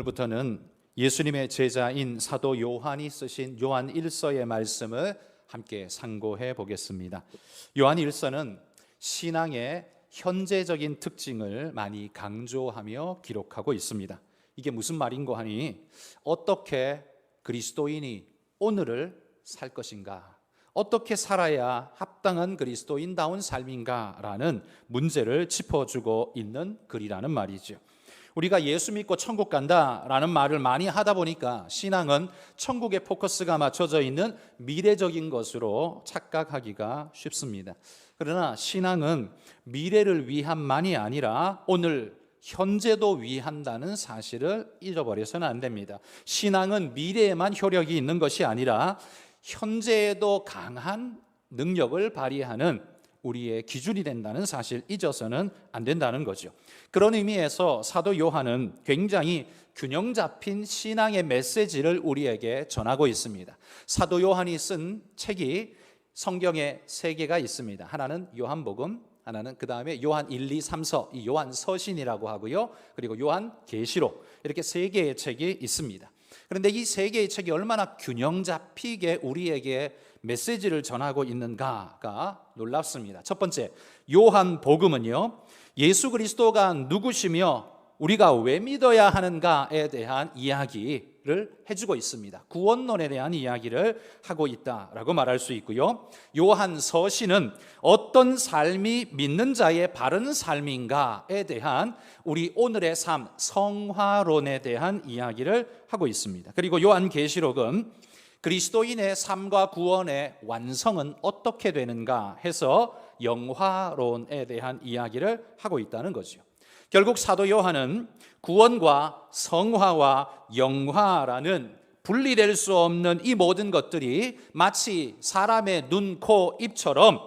오늘부터는 예수님의 제자인 사도 요한이 쓰신 요한 1서의 말씀을 함께 상고해 보겠습니다. 요한 1서는 신앙의 현재적인 특징을 많이 강조하며 기록하고 있습니다. 이게 무슨 말인고 하니, 어떻게 그리스도인이 오늘을 살 것인가, 어떻게 살아야 합당한 그리스도인다운 삶인가라는 문제를 짚어주고 있는 글이라는 말이죠. 우리가 예수 믿고 천국 간다라는 말을 많이 하다 보니까 신앙은 천국에 포커스가 맞춰져 있는 미래적인 것으로 착각하기가 쉽습니다. 그러나 신앙은 미래를 위함만이 아니라 오늘 현재도 위한다는 사실을 잊어버려서는 안 됩니다. 신앙은 미래에만 효력이 있는 것이 아니라 현재에도 강한 능력을 발휘하는 우리의 기준이 된다는 사실 잊어서는 안 된다는 거죠. 그런 의미에서 사도 요한은 굉장히 균형 잡힌 신앙의 메시지를 우리에게 전하고 있습니다. 사도 요한이 쓴 책이 성경에 3개가 있습니다. 하나는 요한복음, 하나는 그 다음에 요한 1, 2, 3서, 이 요한 서신이라고 하고요. 그리고 요한 계시록, 이렇게 3개의 책이 있습니다. 그런데 이 3개의 책이 얼마나 균형 잡히게 우리에게 메시지를 전하고 있는가가 놀랍습니다. 첫 번째, 요한복음은요, 예수 그리스도가 누구시며 우리가 왜 믿어야 하는가에 대한 이야기를 해주고 있습니다. 구원론에 대한 이야기를 하고 있다라고 말할 수 있고요. 요한 서신은 어떤 삶이 믿는 자의 바른 삶인가에 대한 우리 오늘의 삶, 성화론에 대한 이야기를 하고 있습니다. 그리고 요한 계시록은 그리스도인의 삶과 구원의 완성은 어떻게 되는가 해서 영화론에 대한 이야기를 하고 있다는 거죠. 결국 사도 요한은 구원과 성화와 영화라는 분리될 수 없는 이 모든 것들이 마치 사람의 눈, 코, 입처럼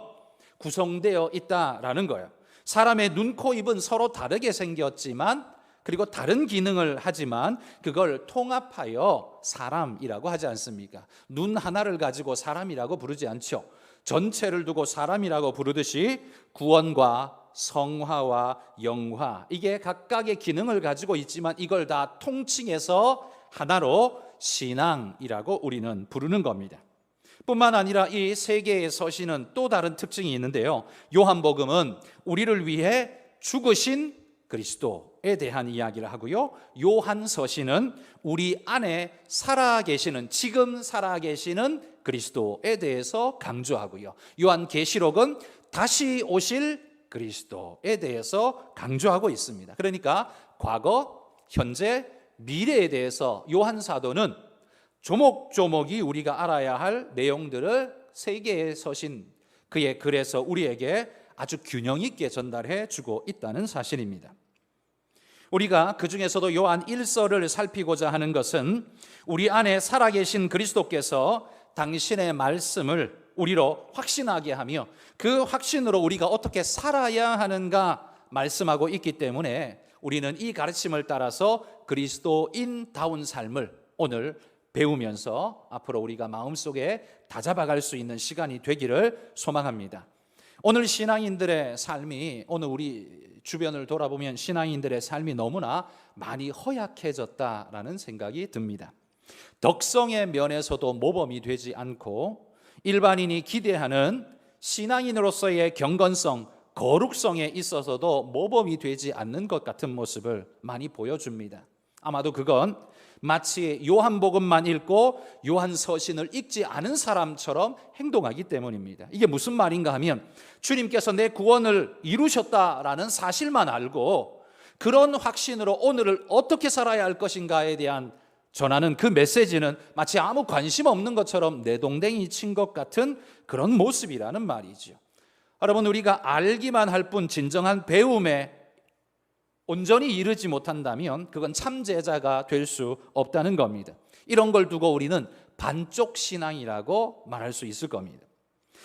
구성되어 있다라는 거예요. 사람의 눈, 코, 입은 서로 다르게 생겼지만, 그리고 다른 기능을 하지만 그걸 통합하여 사람이라고 하지 않습니까? 눈 하나를 가지고 사람이라고 부르지 않죠. 전체를 두고 사람이라고 부르듯이 구원과 성화와 영화, 이게 각각의 기능을 가지고 있지만 이걸 다 통칭해서 하나로 신앙이라고 우리는 부르는 겁니다. 뿐만 아니라 이 3개의 서신은 또 다른 특징이 있는데요. 요한복음은 우리를 위해 죽으신 그리스도에 대한 이야기를 하고요. 요한서신은 우리 안에 살아계시는, 지금 살아계시는 그리스도에 대해서 강조하고요. 요한계시록은 다시 오실 그리스도에 대해서 강조하고 있습니다. 그러니까 과거, 현재, 미래에 대해서 요한사도는 조목조목이 우리가 알아야 할 내용들을 3개의 서신, 그의 글에서 우리에게 아주 균형 있게 전달해 주고 있다는 사실입니다. 우리가 그 중에서도 요한 1서를 살피고자 하는 것은 우리 안에 살아계신 그리스도께서 당신의 말씀을 우리로 확신하게 하며 그 확신으로 우리가 어떻게 살아야 하는가 말씀하고 있기 때문에 우리는 이 가르침을 따라서 그리스도인다운 삶을 오늘 배우면서 앞으로 우리가 마음속에 다잡아갈 수 있는 시간이 되기를 소망합니다. 오늘 신앙인들의 삶이, 오늘 우리 주변을 돌아보면 신앙인들의 삶이 너무나 많이 허약해졌다라는 생각이 듭니다. 덕성의 면에서도 모범이 되지 않고 일반인이 기대하는 신앙인으로서의 경건성, 거룩성에 있어서도 모범이 되지 않는 것 같은 모습을 많이 보여줍니다. 아마도 그건 마치 요한복음만 읽고 요한서신을 읽지 않은 사람처럼 행동하기 때문입니다. 이게 무슨 말인가 하면, 주님께서 내 구원을 이루셨다라는 사실만 알고 그런 확신으로 오늘을 어떻게 살아야 할 것인가에 대한 전하는 그 메시지는 마치 아무 관심 없는 것처럼 내동댕이 친 것 같은 그런 모습이라는 말이죠. 여러분, 우리가 알기만 할 뿐 진정한 배움에 온전히 이르지 못한다면 그건 참제자가 될 수 없다는 겁니다. 이런 걸 두고 우리는 반쪽 신앙이라고 말할 수 있을 겁니다.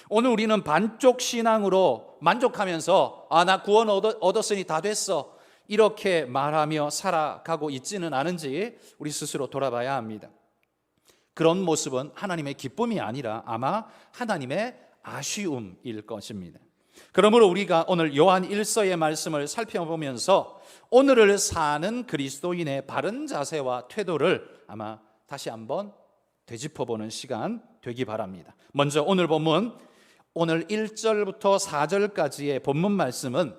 오늘 우리는 반쪽 신앙으로 만족하면서 나 구원 얻었으니 다 됐어, 이렇게 말하며 살아가고 있지는 않은지 우리 스스로 돌아봐야 합니다. 그런 모습은 하나님의 기쁨이 아니라 아마 하나님의 아쉬움일 것입니다. 그러므로 우리가 오늘 요한 1서의 말씀을 살펴보면서 오늘을 사는 그리스도인의 바른 자세와 태도를 아마 다시 한번 되짚어보는 시간 되기 바랍니다. 먼저 오늘 본문, 오늘 1절부터 4절까지의 본문 말씀은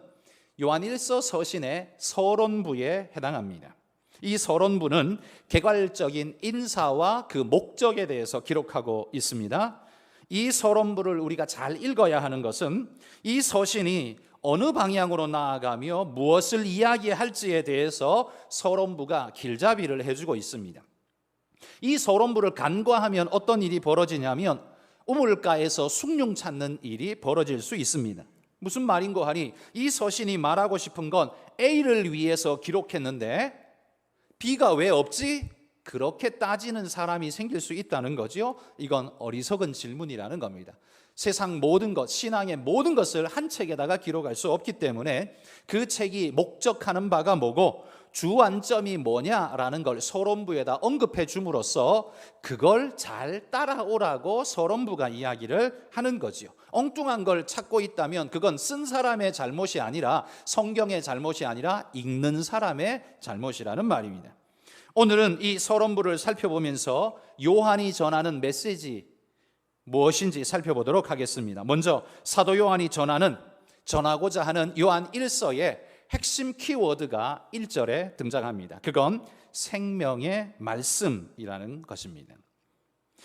요한 1서 서신의 서론부에 해당합니다. 이 서론부는 개괄적인 인사와 그 목적에 대해서 기록하고 있습니다. 이 서론부를 우리가 잘 읽어야 하는 것은 이 서신이 어느 방향으로 나아가며 무엇을 이야기할지에 대해서 서론부가 길잡이를 해주고 있습니다. 이 서론부를 간과하면 어떤 일이 벌어지냐면 우물가에서 숭늉 찾는 일이 벌어질 수 있습니다. 무슨 말인고 하니 이 서신이 말하고 싶은 건 A를 위해서 기록했는데 B가 왜 없지? 그렇게 따지는 사람이 생길 수 있다는 거죠. 이건 어리석은 질문이라는 겁니다. 세상 모든 것, 신앙의 모든 것을 한 책에다가 기록할 수 없기 때문에 그 책이 목적하는 바가 뭐고 주안점이 뭐냐라는 걸 서론부에다 언급해 줌으로써 그걸 잘 따라오라고 서론부가 이야기를 하는 거지요. 엉뚱한 걸 찾고 있다면 그건 쓴 사람의 잘못이 아니라 성경의 잘못이 아니라 읽는 사람의 잘못이라는 말입니다. 오늘은 이 서론부를 살펴보면서 요한이 전하는 메시지 무엇인지 살펴보도록 하겠습니다. 먼저 사도 요한이 전하고자 하는 요한 1서의 핵심 키워드가 1절에 등장합니다. 그건 생명의 말씀이라는 것입니다.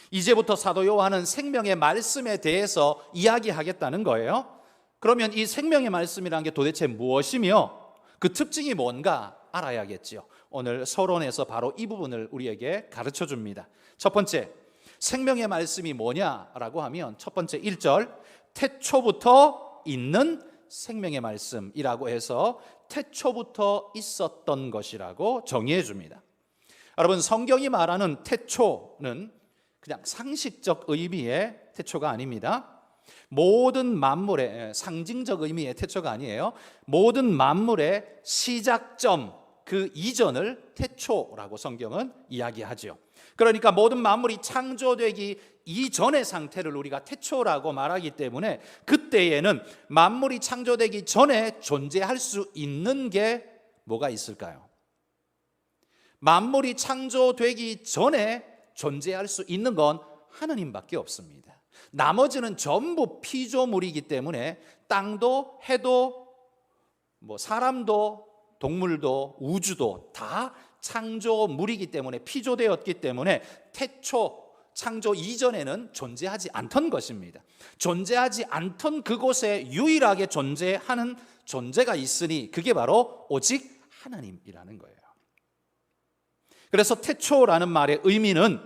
이제부터 사도 요한은 생명의 말씀에 대해서 이야기하겠다는 거예요. 그러면 이 생명의 말씀이라는 게 도대체 무엇이며 그 특징이 뭔가 알아야겠죠. 오늘 서론에서 바로 이 부분을 우리에게 가르쳐 줍니다. 첫 번째, 생명의 말씀이 뭐냐라고 하면 첫 번째 1절, 태초부터 있는 생명의 말씀이라고 해서 태초부터 있었던 것이라고 정의해 줍니다. 여러분, 성경이 말하는 태초는 그냥 상식적 의미의 태초가 아닙니다. 모든 만물의 상징적 의미의 태초가 아니에요. 모든 만물의 시작점, 그 이전을 태초라고 성경은 이야기하죠. 그러니까 모든 만물이 창조되기 이전의 상태를 우리가 태초라고 말하기 때문에 그때에는 만물이 창조되기 전에 존재할 수 있는 게 뭐가 있을까요? 만물이 창조되기 전에 존재할 수 있는 건 하나님밖에 없습니다. 나머지는 전부 피조물이기 때문에 땅도 해도 사람도 동물도 우주도 다 창조물이기 때문에 피조되었기 때문에 태초 창조 이전에는 존재하지 않던 것입니다. 존재하지 않던 그곳에 유일하게 존재하는 존재가 있으니 그게 바로 오직 하나님이라는 거예요. 그래서 태초라는 말의 의미는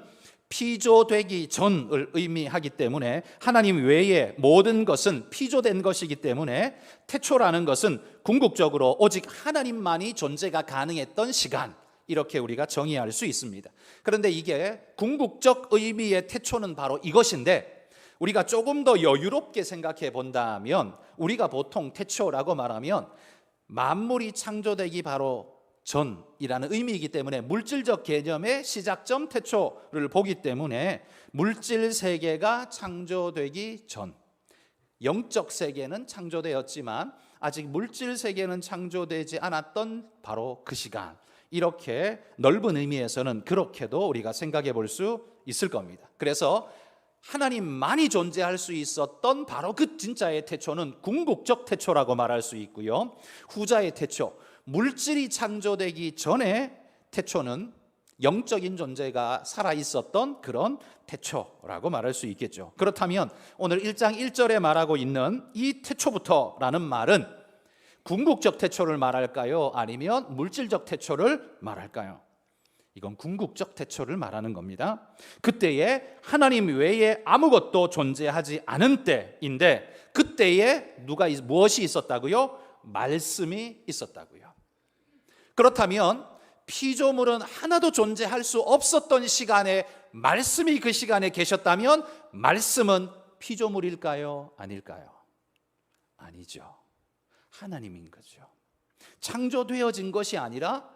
피조되기 전을 의미하기 때문에 하나님 외에 모든 것은 피조된 것이기 때문에 태초라는 것은 궁극적으로 오직 하나님만이 존재가 가능했던 시간, 이렇게 우리가 정의할 수 있습니다. 그런데 이게 궁극적 의미의 태초는 바로 이것인데 우리가 조금 더 여유롭게 생각해 본다면 우리가 보통 태초라고 말하면 만물이 창조되기 바로 전이라는 의미이기 때문에 물질적 개념의 시작점 태초를 보기 때문에 물질 세계가 창조되기 전, 영적 세계는 창조되었지만 아직 물질 세계는 창조되지 않았던 바로 그 시간, 이렇게 넓은 의미에서는 그렇게도 우리가 생각해 볼 수 있을 겁니다. 그래서 하나님만이 존재할 수 있었던 바로 그 진짜의 태초는 궁극적 태초라고 말할 수 있고요. 후자의 태초, 물질이 창조되기 전에 태초는 영적인 존재가 살아있었던 그런 태초라고 말할 수 있겠죠. 그렇다면 오늘 1장 1절에 말하고 있는 이 태초부터라는 말은 궁극적 태초를 말할까요? 아니면 물질적 태초를 말할까요? 이건 궁극적 태초를 말하는 겁니다. 그때에 하나님 외에 아무것도 존재하지 않은 때인데 그때에 무엇이 있었다고요? 말씀이 있었다고요. 그렇다면 피조물은 하나도 존재할 수 없었던 시간에 말씀이 그 시간에 계셨다면 말씀은 피조물일까요? 아닐까요? 아니죠. 하나님인 거죠. 창조되어진 것이 아니라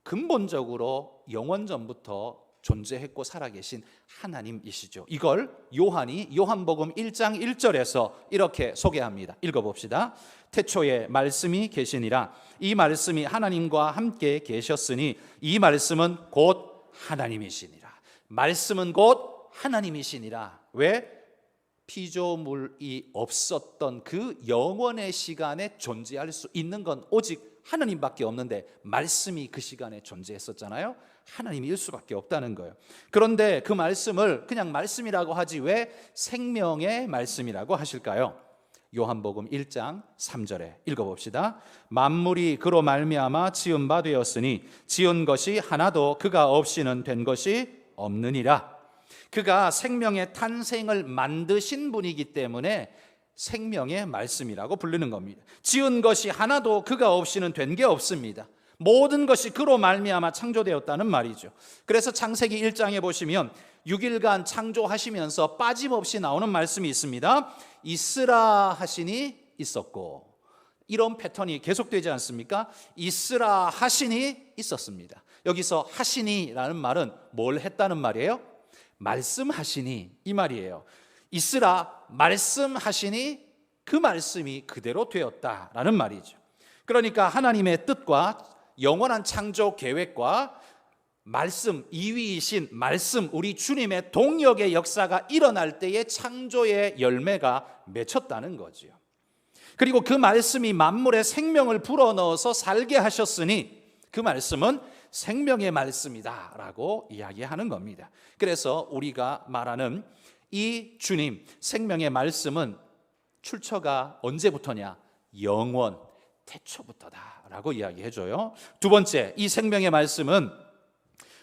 근본적으로 영원 전부터 존재했고 살아계신 하나님이시죠. 이걸 요한이 요한복음 1장 1절에서 이렇게 소개합니다. 읽어봅시다. 태초에 말씀이 계시니라. 이 말씀이 하나님과 함께 계셨으니 이 말씀은 곧 하나님이시니라. 말씀은 곧 하나님이시니라. 왜? 피조물이 없었던 그 영원의 시간에 존재할 수 있는 건 오직 하나님밖에 없는데 말씀이 그 시간에 존재했었잖아요. 하나님일 수밖에 없다는 거예요. 그런데 그 말씀을 그냥 말씀이라고 하지 왜 생명의 말씀이라고 하실까요? 요한복음 1장 3절에 읽어봅시다. 만물이 그로 말미암아 지은 바 되었으니 지은 것이 하나도 그가 없이는 된 것이 없느니라. 그가 생명의 탄생을 만드신 분이기 때문에 생명의 말씀이라고 부르는 겁니다. 지은 것이 하나도 그가 없이는 된 게 없습니다. 모든 것이 그로 말미암아 창조되었다는 말이죠. 그래서 창세기 1장에 보시면 6일간 창조하시면서 빠짐없이 나오는 말씀이 있습니다. 있으라 하시니 있었고, 이런 패턴이 계속되지 않습니까? 있으라 하시니 있었습니다. 여기서 하시니라는 말은 뭘 했다는 말이에요? 말씀하시니 이 말이에요. 있으라 말씀하시니 그 말씀이 그대로 되었다라는 말이죠. 그러니까 하나님의 뜻과 영원한 창조 계획과 말씀, 이위이신 말씀, 우리 주님의 동역의 역사가 일어날 때에 창조의 열매가 맺혔다는 거죠. 그리고 그 말씀이 만물에 생명을 불어넣어서 살게 하셨으니 그 말씀은 생명의 말씀이다라고 이야기하는 겁니다. 그래서 우리가 말하는 이 주님 생명의 말씀은 출처가 언제부터냐? 영원 태초부터다라고 이야기해줘요. 두 번째, 이 생명의 말씀은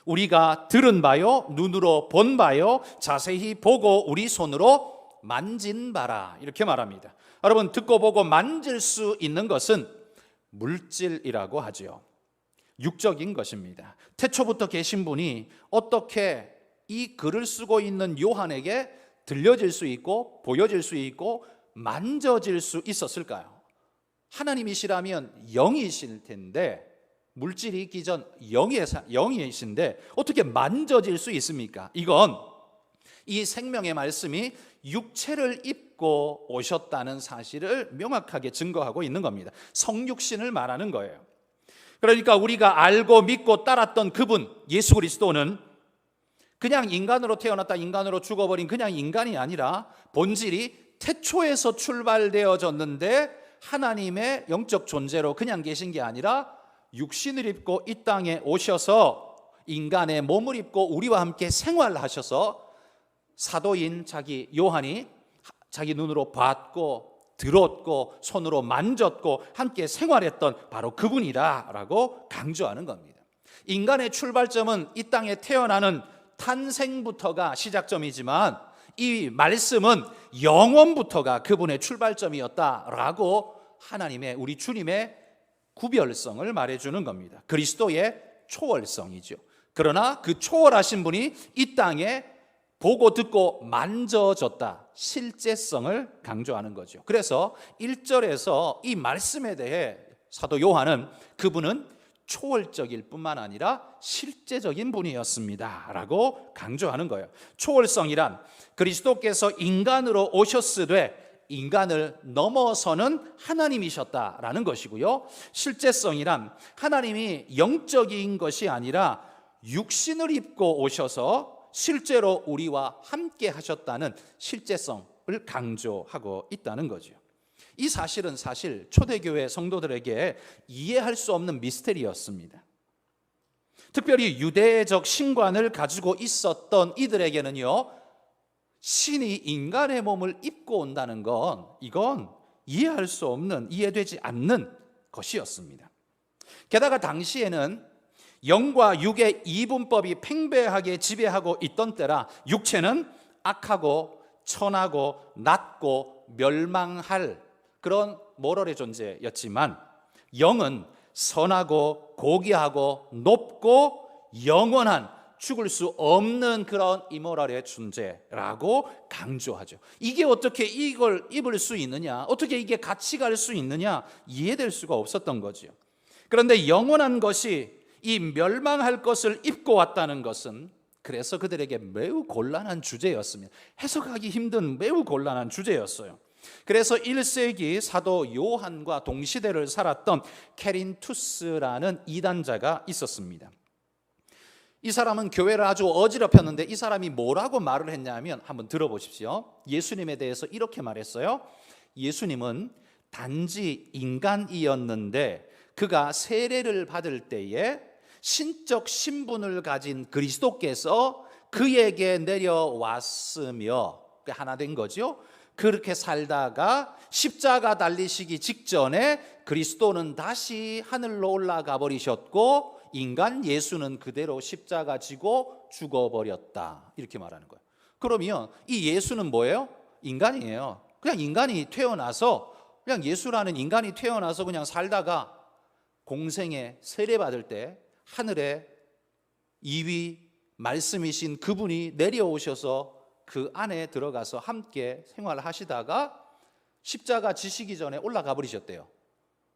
우리가 들은 바요, 눈으로 본 바요, 자세히 보고 우리 손으로 만진 바라, 이렇게 말합니다. 여러분, 듣고 보고 만질 수 있는 것은 물질이라고 하죠. 육적인 것입니다. 태초부터 계신 분이 어떻게 이 글을 쓰고 있는 요한에게 들려질 수 있고 보여질 수 있고 만져질 수 있었을까요? 하나님이시라면 영이실 텐데, 물질이 있기 전 영이신데 어떻게 만져질 수 있습니까? 이건 이 생명의 말씀이 육체를 입고 오셨다는 사실을 명확하게 증거하고 있는 겁니다. 성육신을 말하는 거예요. 그러니까 우리가 알고 믿고 따랐던 그분 예수 그리스도는 그냥 인간으로 태어났다 인간으로 죽어버린 그냥 인간이 아니라 본질이 태초에서 출발되어졌는데 하나님의 영적 존재로 그냥 계신 게 아니라 육신을 입고 이 땅에 오셔서 인간의 몸을 입고 우리와 함께 생활하셔서 사도인 자기 요한이 자기 눈으로 봤고 들었고 손으로 만졌고 함께 생활했던 바로 그분이라고 강조하는 겁니다. 인간의 출발점은 이 땅에 태어나는 탄생부터가 시작점이지만 이 말씀은 영원부터가 그분의 출발점이었다라고 하나님의 우리 주님의 구별성을 말해주는 겁니다. 그리스도의 초월성이죠. 그러나 그 초월하신 분이 이 땅에 보고 듣고 만져졌다, 실제성을 강조하는 거죠. 그래서 1절에서 이 말씀에 대해 사도 요한은 그분은 초월적일 뿐만 아니라 실제적인 분이었습니다 라고 강조하는 거예요. 초월성이란 그리스도께서 인간으로 오셨으되 인간을 넘어서는 하나님이셨다라는 것이고요. 실제성이란 하나님이 영적인 것이 아니라 육신을 입고 오셔서 실제로 우리와 함께 하셨다는 실제성을 강조하고 있다는 거죠. 이 사실은 사실 초대교회 성도들에게 이해할 수 없는 미스테리였습니다. 특별히 유대적 신관을 가지고 있었던 이들에게는요, 신이 인간의 몸을 입고 온다는 건 이건 이해할 수 없는, 이해되지 않는 것이었습니다. 게다가 당시에는 영과 육의 이분법이 팽배하게 지배하고 있던 때라 육체는 악하고 천하고 낮고 멸망할 그런 모럴의 존재였지만 영은 선하고 고귀하고 높고 영원한 죽을 수 없는 그런 이모랄의 존재라고 강조하죠. 이게 어떻게 이걸 입을 수 있느냐, 어떻게 이게 같이 갈 수 있느냐 이해될 수가 없었던 거죠. 그런데 영원한 것이 이 멸망할 것을 입고 왔다는 것은 그래서 그들에게 매우 곤란한 주제였습니다. 해석하기 힘든 매우 곤란한 주제였어요. 그래서 1세기 사도 요한과 동시대를 살았던 케린투스라는 이단자가 있었습니다. 이 사람은 교회를 아주 어지럽혔는데 이 사람이 뭐라고 말을 했냐면 한번 들어보십시오. 예수님에 대해서 이렇게 말했어요. 예수님은 단지 인간이었는데 그가 세례를 받을 때에 신적 신분을 가진 그리스도께서 그에게 내려왔으며 하나 된 거죠. 그렇게 살다가 십자가 달리시기 직전에 그리스도는 다시 하늘로 올라가 버리셨고 인간 예수는 그대로 십자가 지고 죽어버렸다, 이렇게 말하는 거예요. 그러면 이 예수는 뭐예요? 인간이에요. 그냥 인간이 태어나서, 그냥 예수라는 인간이 태어나서 그냥 살다가 공생에 세례받을 때 하늘에 이위 말씀이신 그분이 내려오셔서 그 안에 들어가서 함께 생활하시다가 십자가 지시기 전에 올라가 버리셨대요.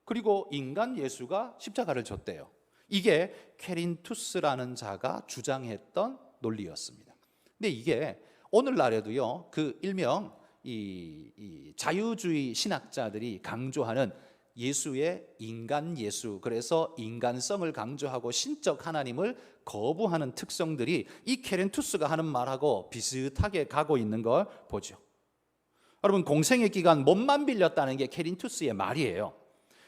그리고 인간 예수가 십자가를 졌대요. 이게 케린투스라는 자가 주장했던 논리였습니다. 근데 이게 오늘날에도요, 그 일명 이 자유주의 신학자들이 강조하는 예수의 인간 예수, 그래서 인간성을 강조하고 신적 하나님을 거부하는 특성들이 이 케린투스가 하는 말하고 비슷하게 가고 있는 걸 보죠. 여러분, 공생의 기간 몸만 빌렸다는 게 케린투스의 말이에요.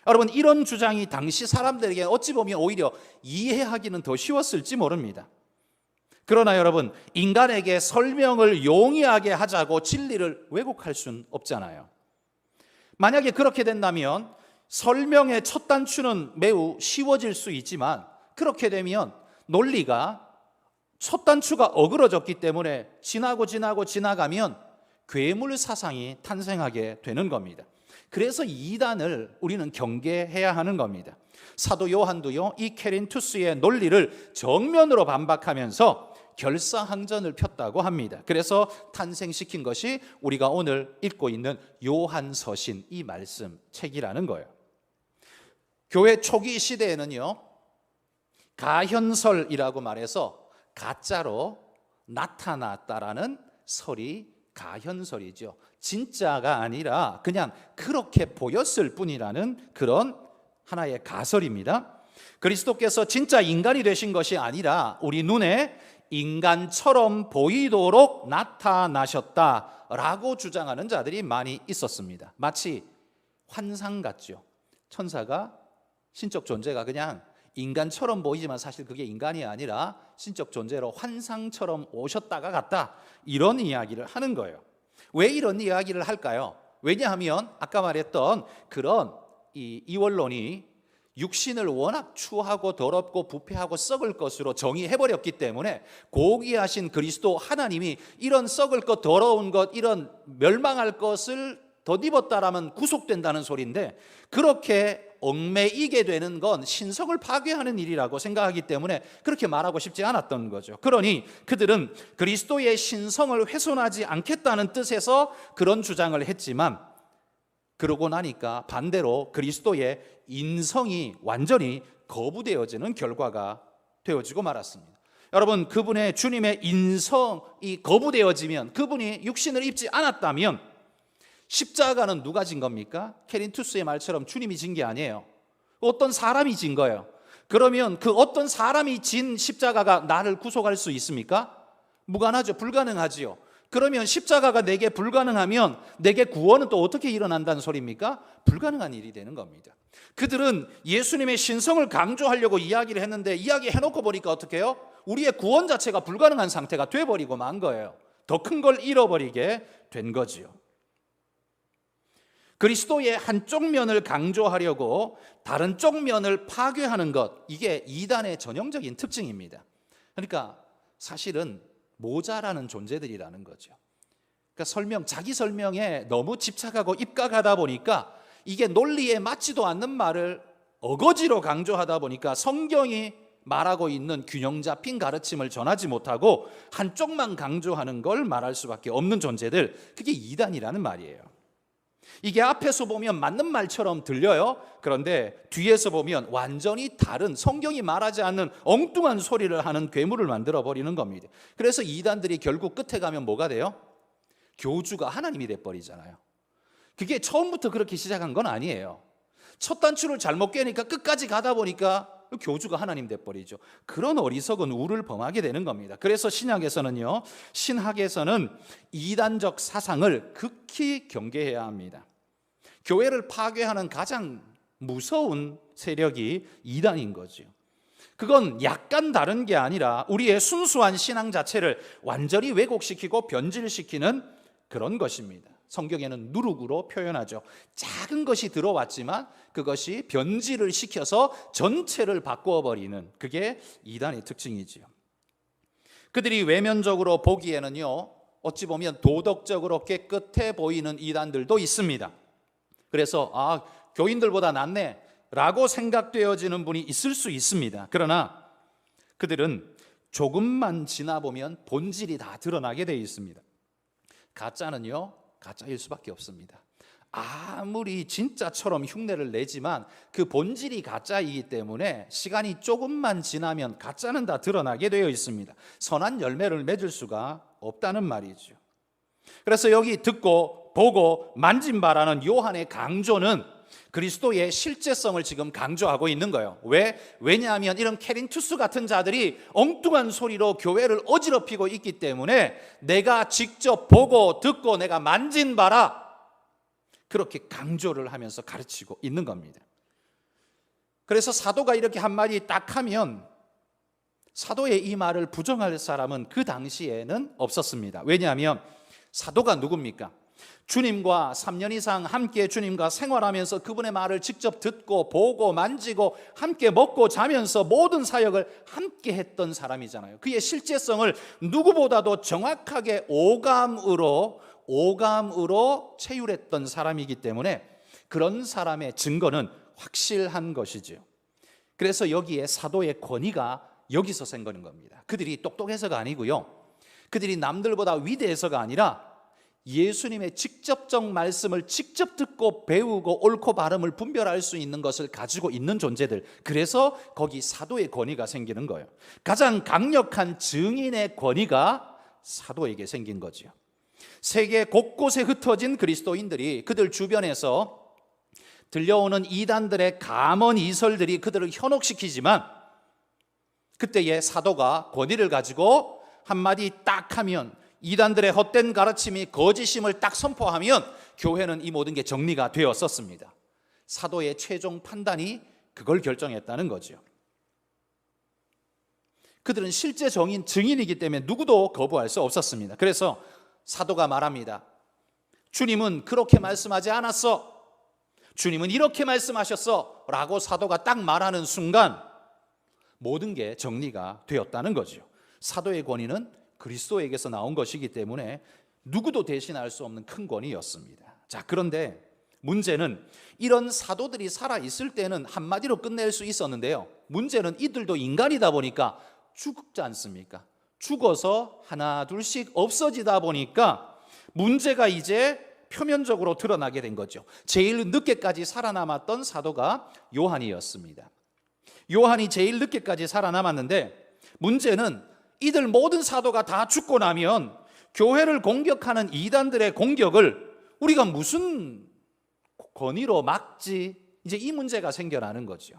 여러분, 이런 주장이 당시 사람들에게 어찌 보면 오히려 이해하기는 더 쉬웠을지 모릅니다. 그러나 여러분, 인간에게 설명을 용이하게 하자고 진리를 왜곡할 수는 없잖아요. 만약에 그렇게 된다면 설명의 첫 단추는 매우 쉬워질 수 있지만, 그렇게 되면 논리가 첫 단추가 어그러졌기 때문에 지나가면 괴물 사상이 탄생하게 되는 겁니다. 그래서 이단을 우리는 경계해야 하는 겁니다. 사도 요한도요, 이 케린투스의 논리를 정면으로 반박하면서 결사항전을 폈다고 합니다. 그래서 탄생시킨 것이 우리가 오늘 읽고 있는 요한서신, 이 말씀 책이라는 거예요. 교회 초기 시대에는요, 가현설이라고 말해서 가짜로 나타났다라는 설이 가현설이죠. 진짜가 아니라 그냥 그렇게 보였을 뿐이라는 그런 하나의 가설입니다. 그리스도께서 진짜 인간이 되신 것이 아니라 우리 눈에 인간처럼 보이도록 나타나셨다라고 주장하는 자들이 많이 있었습니다. 마치 환상 같죠. 천사가, 신적 존재가 그냥 인간처럼 보이지만 사실 그게 인간이 아니라 신적 존재로 환상처럼 오셨다가 갔다, 이런 이야기를 하는 거예요. 왜 이런 이야기를 할까요? 왜냐하면 아까 말했던 그런 이원론이 육신을 워낙 추하고 더럽고 부패하고 썩을 것으로 정의해버렸기 때문에 고귀하신 그리스도 하나님이 이런 썩을 것, 더러운 것, 이런 멸망할 것을 덧입었다라면 구속된다는 소리인데, 그렇게 얽매이게 되는 건 신성을 파괴하는 일이라고 생각하기 때문에 그렇게 말하고 싶지 않았던 거죠. 그러니 그들은 그리스도의 신성을 훼손하지 않겠다는 뜻에서 그런 주장을 했지만, 그러고 나니까 반대로 그리스도의 인성이 완전히 거부되어지는 결과가 되어지고 말았습니다. 여러분, 그분의 주님의 인성이 거부되어지면, 그분이 육신을 입지 않았다면 십자가는 누가 진 겁니까? 케린투스의 말처럼 주님이 진 게 아니에요. 어떤 사람이 진 거예요. 그러면 그 어떤 사람이 진 십자가가 나를 구속할 수 있습니까? 무관하죠. 불가능하지요. 그러면 십자가가 내게 불가능하면 내게 구원은 또 어떻게 일어난다는 소리입니까? 불가능한 일이 되는 겁니다. 그들은 예수님의 신성을 강조하려고 이야기를 했는데, 이야기해놓고 보니까 어떻게 해요? 우리의 구원 자체가 불가능한 상태가 돼버리고 만 거예요. 더 큰 걸 잃어버리게 된 거지요. 그리스도의 한쪽 면을 강조하려고 다른 쪽 면을 파괴하는 것, 이게 이단의 전형적인 특징입니다. 그러니까 사실은 모자라는 존재들이라는 거죠. 그러니까 자기 설명에 너무 집착하고 입각하다 보니까 이게 논리에 맞지도 않는 말을 어거지로 강조하다 보니까 성경이 말하고 있는 균형 잡힌 가르침을 전하지 못하고 한쪽만 강조하는 걸 말할 수밖에 없는 존재들, 그게 이단이라는 말이에요. 이게 앞에서 보면 맞는 말처럼 들려요. 그런데 뒤에서 보면 완전히 다른, 성경이 말하지 않는 엉뚱한 소리를 하는 괴물을 만들어 버리는 겁니다. 그래서 이단들이 결국 끝에 가면 뭐가 돼요? 교주가 하나님이 돼버리잖아요. 그게 처음부터 그렇게 시작한 건 아니에요. 첫 단추를 잘못 깨니까 끝까지 가다 보니까 교주가 하나님 돼버리죠. 그런 어리석은 우를 범하게 되는 겁니다. 그래서 신약에서는요, 신학에서는 이단적 사상을 극히 경계해야 합니다. 교회를 파괴하는 가장 무서운 세력이 이단인 거죠. 그건 약간 다른 게 아니라 우리의 순수한 신앙 자체를 완전히 왜곡시키고 변질시키는 그런 것입니다. 성경에는 누룩으로 표현하죠. 작은 것이 들어왔지만 그것이 변질을 시켜서 전체를 바꾸어 버리는, 그게 이단의 특징이지요. 그들이 외면적으로 보기에는요, 어찌 보면 도덕적으로 깨끗해 보이는 이단들도 있습니다. 그래서 교인들보다 낫네 라고 생각되어지는 분이 있을 수 있습니다. 그러나 그들은 조금만 지나보면 본질이 다 드러나게 되어 있습니다. 가짜는요, 가짜일 수밖에 없습니다. 아무리 진짜처럼 흉내를 내지만 그 본질이 가짜이기 때문에 시간이 조금만 지나면 가짜는 다 드러나게 되어 있습니다. 선한 열매를 맺을 수가 없다는 말이죠. 그래서 여기 듣고 보고 만진 바라는 요한의 강조는 그리스도의 실제성을 지금 강조하고 있는 거예요. 왜냐하면 이런 캐린투스 같은 자들이 엉뚱한 소리로 교회를 어지럽히고 있기 때문에 내가 직접 보고 듣고 내가 만진 바라, 그렇게 강조를 하면서 가르치고 있는 겁니다. 그래서 사도가 이렇게 한마디 딱 하면 사도의 이 말을 부정할 사람은 그 당시에는 없었습니다. 왜냐하면 사도가 누굽니까? 주님과 3년 이상 함께 주님과 생활하면서 그분의 말을 직접 듣고 보고 만지고 함께 먹고 자면서 모든 사역을 함께 했던 사람이잖아요. 그의 실제성을 누구보다도 정확하게 오감으로 체휼했던 사람이기 때문에 그런 사람의 증거는 확실한 것이죠. 그래서 여기에 사도의 권위가 여기서 생기는 겁니다. 그들이 똑똑해서가 아니고요, 그들이 남들보다 위대해서가 아니라 예수님의 직접적 말씀을 직접 듣고 배우고 옳고 바름을 분별할 수 있는 것을 가지고 있는 존재들, 그래서 거기 사도의 권위가 생기는 거예요. 가장 강력한 증인의 권위가 사도에게 생긴 거죠. 세계 곳곳에 흩어진 그리스도인들이 그들 주변에서 들려오는 이단들의 감언 이설들이 그들을 현혹시키지만 그때의 사도가 권위를 가지고 한마디 딱 하면, 이단들의 헛된 가르침이 거짓임을 딱 선포하면 교회는 이 모든 게 정리가 되었었습니다. 사도의 최종 판단이 그걸 결정했다는 거죠. 그들은 실제 증인이기 때문에 누구도 거부할 수 없었습니다. 그래서 사도가 말합니다. 주님은 그렇게 말씀하지 않았어, 주님은 이렇게 말씀하셨어 라고 사도가 딱 말하는 순간 모든 게 정리가 되었다는 거죠. 사도의 권위는 그리스도에게서 나온 것이기 때문에 누구도 대신할 수 없는 큰 권위였습니다. 자, 그런데 문제는 이런 사도들이 살아있을 때는 한마디로 끝낼 수 있었는데요, 문제는 이들도 인간이다 보니까 죽지 않습니까? 죽어서 하나 둘씩 없어지다 보니까 문제가 이제 표면적으로 드러나게 된 거죠. 제일 늦게까지 살아남았던 사도가 요한이었습니다. 요한이 제일 늦게까지 살아남았는데 문제는 이들 모든 사도가 다 죽고 나면 교회를 공격하는 이단들의 공격을 우리가 무슨 권위로 막지? 이제 이 문제가 생겨나는 거죠.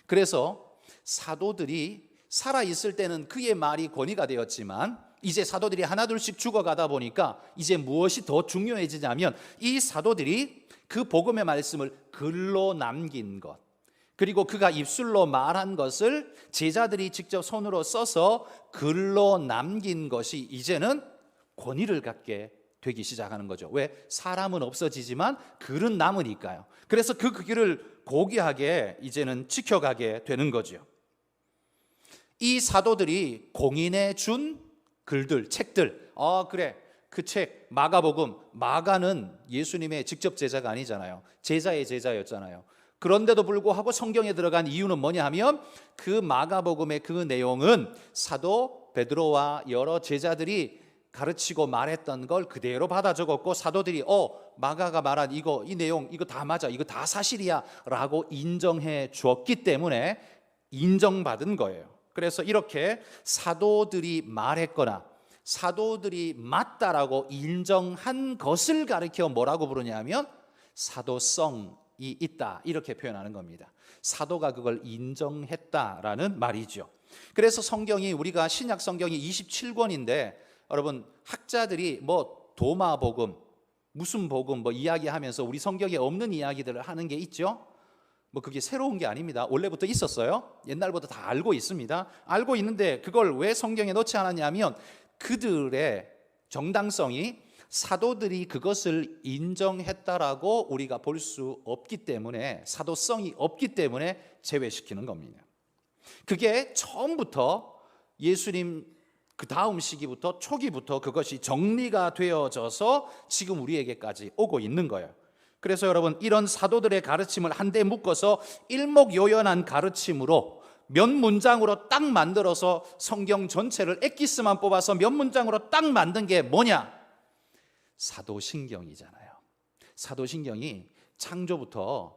그래서 사도들이 살아있을 때는 그의 말이 권위가 되었지만 이제 사도들이 하나둘씩 죽어가다 보니까 이제 무엇이 더 중요해지냐면 이 사도들이 그 복음의 말씀을 글로 남긴 것, 그리고 그가 입술로 말한 것을 제자들이 직접 손으로 써서 글로 남긴 것이 이제는 권위를 갖게 되기 시작하는 거죠. 왜? 사람은 없어지지만 글은 남으니까요. 그래서 그 길을 고귀하게 이제는 지켜가게 되는 거죠. 이 사도들이 공인해 준 글들, 책들, 그래, 그 책 마가복음, 마가는 예수님의 직접 제자가 아니잖아요. 제자의 제자였잖아요. 그런데도 불구하고 성경에 들어간 이유는 뭐냐 하면 그 마가복음의 그 내용은 사도 베드로와 여러 제자들이 가르치고 말했던 걸 그대로 받아 적었고, 사도들이 마가가 말한 이 내용 이거 다 맞아, 이거 다 사실이야 라고 인정해 주었기 때문에 인정받은 거예요. 그래서 이렇게 사도들이 말했거나 사도들이 맞다라고 인정한 것을 가리켜 뭐라고 부르냐면 사도성이 있다, 이렇게 표현하는 겁니다. 사도가 그걸 인정했다라는 말이죠. 그래서 성경이, 우리가 신약 성경이 27권인데 여러분, 학자들이 뭐 도마복음, 무슨 복음 뭐 이야기하면서 우리 성경에 없는 이야기들을 하는 게 있죠. 뭐 그게 새로운 게 아닙니다. 원래부터 있었어요. 옛날부터 다 알고 있습니다. 알고 있는데 그걸 왜 성경에 넣지 않았냐면 그들의 정당성이, 사도들이 그것을 인정했다라고 우리가 볼 수 없기 때문에, 사도성이 없기 때문에 제외시키는 겁니다. 그게 처음부터 예수님 그 다음 시기부터, 초기부터 그것이 정리가 되어져서 지금 우리에게까지 오고 있는 거예요. 그래서 여러분, 이런 사도들의 가르침을 한데 묶어서 일목요연한 가르침으로 몇 문장으로 딱 만들어서 성경 전체를 엑기스만 뽑아서 몇 문장으로 딱 만든 게 뭐냐? 사도신경이잖아요. 사도신경이 창조부터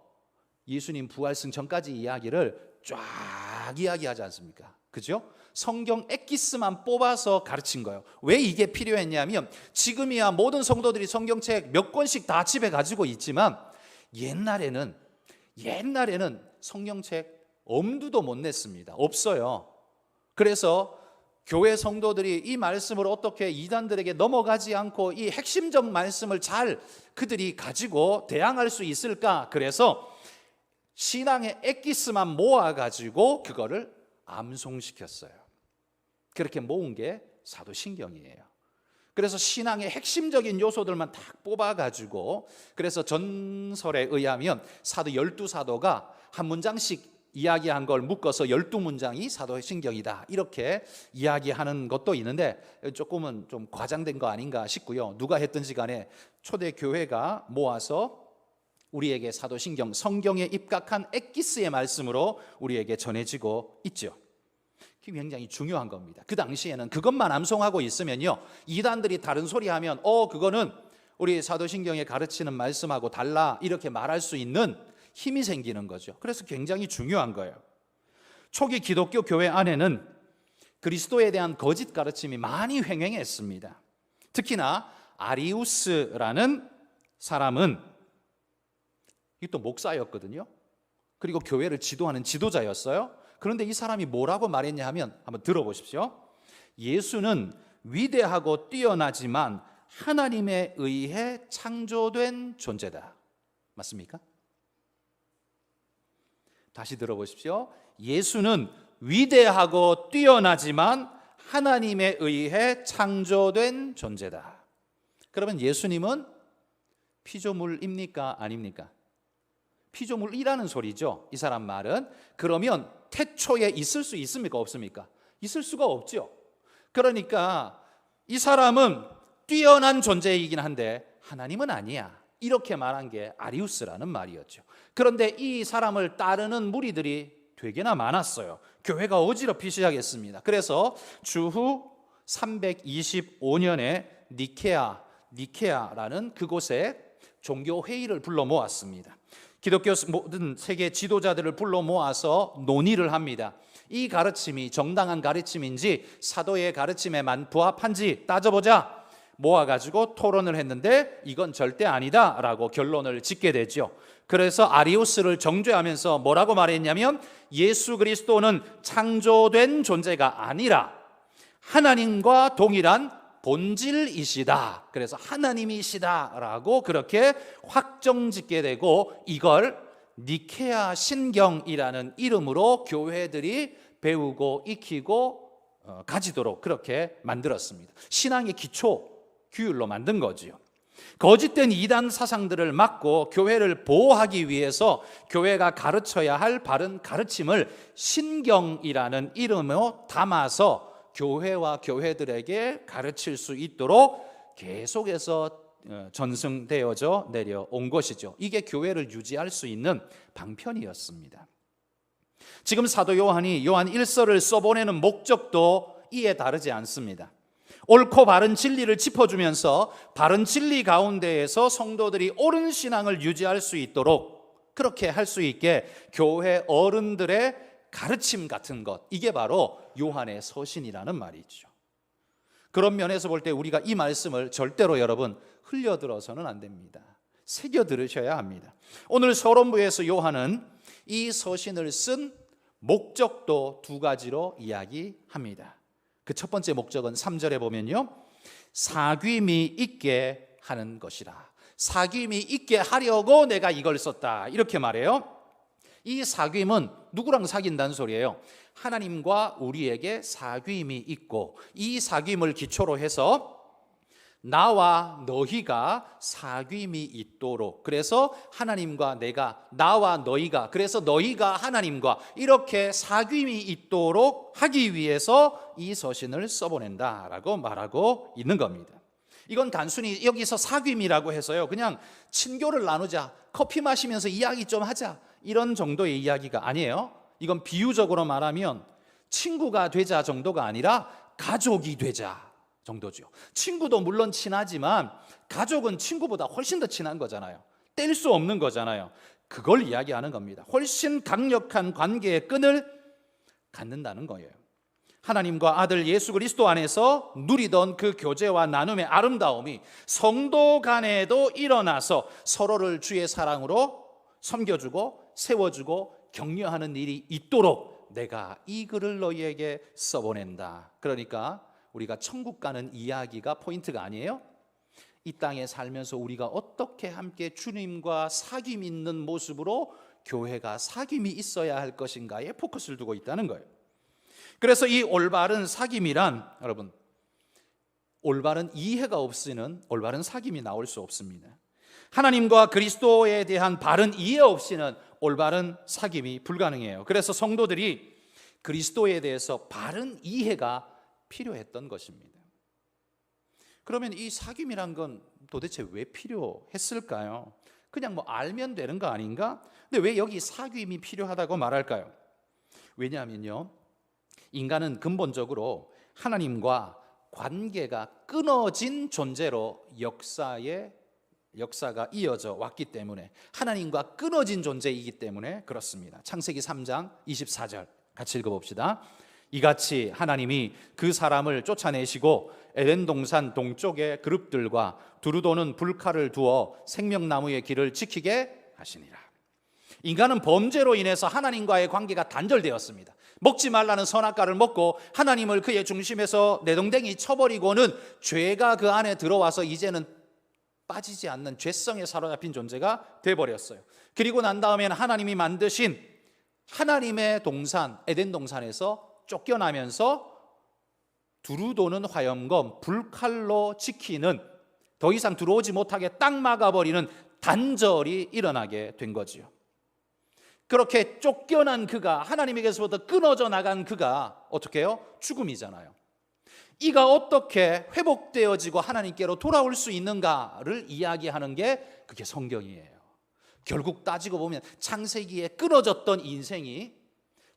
예수님 부활승 전까지 이야기를 쫙 이야기하지 않습니까? 그죠? 성경 엑기스만 뽑아서 가르친 거예요. 왜 이게 필요했냐면 지금이야 모든 성도들이 성경책 몇 권씩 다 집에 가지고 있지만 옛날에는 성경책 엄두도 못 냈습니다. 없어요. 그래서 교회 성도들이 이 말씀을 어떻게 이단들에게 넘어가지 않고 이 핵심적 말씀을 잘 그들이 가지고 대항할 수 있을까? 그래서 신앙의 엑기스만 모아가지고 그거를 암송시켰어요. 그렇게 모은 게 사도신경이에요. 그래서 신앙의 핵심적인 요소들만 딱 뽑아가지고, 그래서 전설에 의하면 사도 12사도가 한 문장씩 이야기한 걸 묶어서 12문장이 사도신경이다, 이렇게 이야기하는 것도 있는데 조금은 좀 과장된 거 아닌가 싶고요. 누가 했든지 간에 초대 교회가 모아서 우리에게 사도신경, 성경에 입각한 엑기스의 말씀으로 우리에게 전해지고 있죠. 그게 굉장히 중요한 겁니다. 그 당시에는 그것만 암송하고 있으면요, 이단들이 다른 소리 하면 그거는 우리 사도신경에 가르치는 말씀하고 달라, 이렇게 말할 수 있는 힘이 생기는 거죠. 그래서 굉장히 중요한 거예요. 초기 기독교 교회 안에는 그리스도에 대한 거짓 가르침이 많이 횡행했습니다. 특히나 아리우스라는 사람은 또 목사였거든요. 그리고 교회를 지도하는 지도자였어요. 그런데 이 사람이 뭐라고 말했냐 하면 한번 들어보십시오. 예수는 위대하고 뛰어나지만 하나님에 의해 창조된 존재다. 맞습니까? 다시 들어보십시오. 예수는 위대하고 뛰어나지만 하나님에 의해 창조된 존재다. 그러면 예수님은 피조물입니까? 아닙니까? 피조물이라는 소리죠. 이 사람 말은. 그러면 태초에 있을 수 있습니까? 없습니까? 있을 수가 없죠. 그러니까 이 사람은 뛰어난 존재이긴 한데 하나님은 아니야, 이렇게 말한 게 아리우스라는 말이었죠. 그런데 이 사람을 따르는 무리들이 되게나 많았어요. 교회가 어지럽히 시작했습니다. 그래서 주후 325년에 니케아라는 그곳에 종교회의를 불러 모았습니다. 기독교 모든 세계 지도자들을 불러 모아서 논의를 합니다. 이 가르침이 정당한 가르침인지 사도의 가르침에만 부합한지 따져보자. 모아가지고 토론을 했는데 이건 절대 아니다라고 결론을 짓게 되죠. 그래서 아리우스를 정죄하면서 뭐라고 말했냐면 예수 그리스도는 창조된 존재가 아니라 하나님과 동일한 본질이시다. 그래서 하나님이시다라고 그렇게 확정짓게 되고 이걸 니케아 신경이라는 이름으로 교회들이 배우고 익히고 가지도록 그렇게 만들었습니다. 신앙의 기초 규율로 만든 거지요. 거짓된 이단 사상들을 막고 교회를 보호하기 위해서 교회가 가르쳐야 할 바른 가르침을 신경이라는 이름으로 담아서 교회와 교회들에게 가르칠 수 있도록 계속해서 전승되어져 내려온 것이죠. 이게 교회를 유지할 수 있는 방편이었습니다. 지금 사도 요한이 요한 1서를 써보내는 목적도 이에 다르지 않습니다. 옳고 바른 진리를 짚어주면서 바른 진리 가운데에서 성도들이 옳은 신앙을 유지할 수 있도록, 그렇게 할 수 있게 교회 어른들의 가르침 같은 것, 이게 바로 요한의 서신이라는 말이죠. 그런 면에서 볼 때 우리가 이 말씀을 절대로 여러분 흘려들어서는 안 됩니다. 새겨 들으셔야 합니다. 오늘 서론부에서 요한은 이 서신을 쓴 목적도 두 가지로 이야기합니다. 그 첫 번째 목적은 3절에 보면요, 사귐이 있게 하는 것이라. 사귐이 있게 하려고 내가 이걸 썼다, 이렇게 말해요. 이 사귐은 누구랑 사귄다는 소리예요? 하나님과 우리에게 사귐이 있고, 이 사귐을 기초로 해서 나와 너희가 사귐이 있도록, 그래서 하나님과 내가, 나와 너희가, 그래서 너희가 하나님과 이렇게 사귐이 있도록 하기 위해서 이 서신을 써보낸다라고 말하고 있는 겁니다. 이건 단순히 여기서 사귐이라고 해서요, 그냥 친교를 나누자, 커피 마시면서 이야기 좀 하자, 이런 정도의 이야기가 아니에요. 이건 비유적으로 말하면 친구가 되자 정도가 아니라 가족이 되자 정도죠. 친구도 물론 친하지만 가족은 친구보다 훨씬 더 친한 거잖아요. 뗄 수 없는 거잖아요. 그걸 이야기하는 겁니다. 훨씬 강력한 관계의 끈을 갖는다는 거예요. 하나님과 아들 예수 그리스도 안에서 누리던 그 교제와 나눔의 아름다움이 성도 간에도 일어나서 서로를 주의 사랑으로 섬겨주고 세워주고 격려하는 일이 있도록 내가 이 글을 너희에게 써보낸다. 그러니까 우리가 천국 가는 이야기가 포인트가 아니에요. 이 땅에 살면서 우리가 어떻게 함께 주님과 사귐 있는 모습으로 교회가 사귐이 있어야 할 것인가에 포커스를 두고 있다는 거예요. 그래서 이 올바른 사귐이란, 여러분, 올바른 이해가 없이는 올바른 사귐이 나올 수 없습니다. 하나님과 그리스도에 대한 바른 이해 없이는 올바른 사귐이 불가능해요. 그래서 성도들이 그리스도에 대해서 바른 이해가 필요했던 것입니다. 그러면 이 사귐이란 건 도대체 왜 필요했을까요? 그냥 뭐 알면 되는 거 아닌가? 근데 왜 여기 사귐이 필요하다고 말할까요? 왜냐하면요, 인간은 근본적으로 하나님과 관계가 끊어진 존재로 역사가 이어져 왔기 때문에, 하나님과 끊어진 존재이기 때문에 그렇습니다. 창세기 3장 24절 같이 읽어봅시다. 이같이 하나님이 그 사람을 쫓아내시고 에덴 동산 동쪽의 그룹들과 두루도는 불칼을 두어 생명나무의 길을 지키게 하시니라. 인간은 범죄로 인해서 하나님과의 관계가 단절되었습니다. 먹지 말라는 선악과를 먹고 하나님을 그의 중심에서 내동댕이 쳐버리고는 죄가 그 안에 들어와서 이제는 빠지지 않는 죄성에 사로잡힌 존재가 되어버렸어요. 그리고 난 다음에는 하나님이 만드신 하나님의 동산 에덴 동산에서 쫓겨나면서 두루도는 화염검, 불칼로 지키는, 더 이상 들어오지 못하게 딱 막아버리는 단절이 일어나게 된 거지요. 그렇게 쫓겨난 그가, 하나님에게서부터 끊어져 나간 그가 어떻게 해요? 죽음이잖아요. 이가 어떻게 회복되어지고 하나님께로 돌아올 수 있는가를 이야기하는 게 그게 성경이에요. 결국 따지고 보면 창세기에 끊어졌던 인생이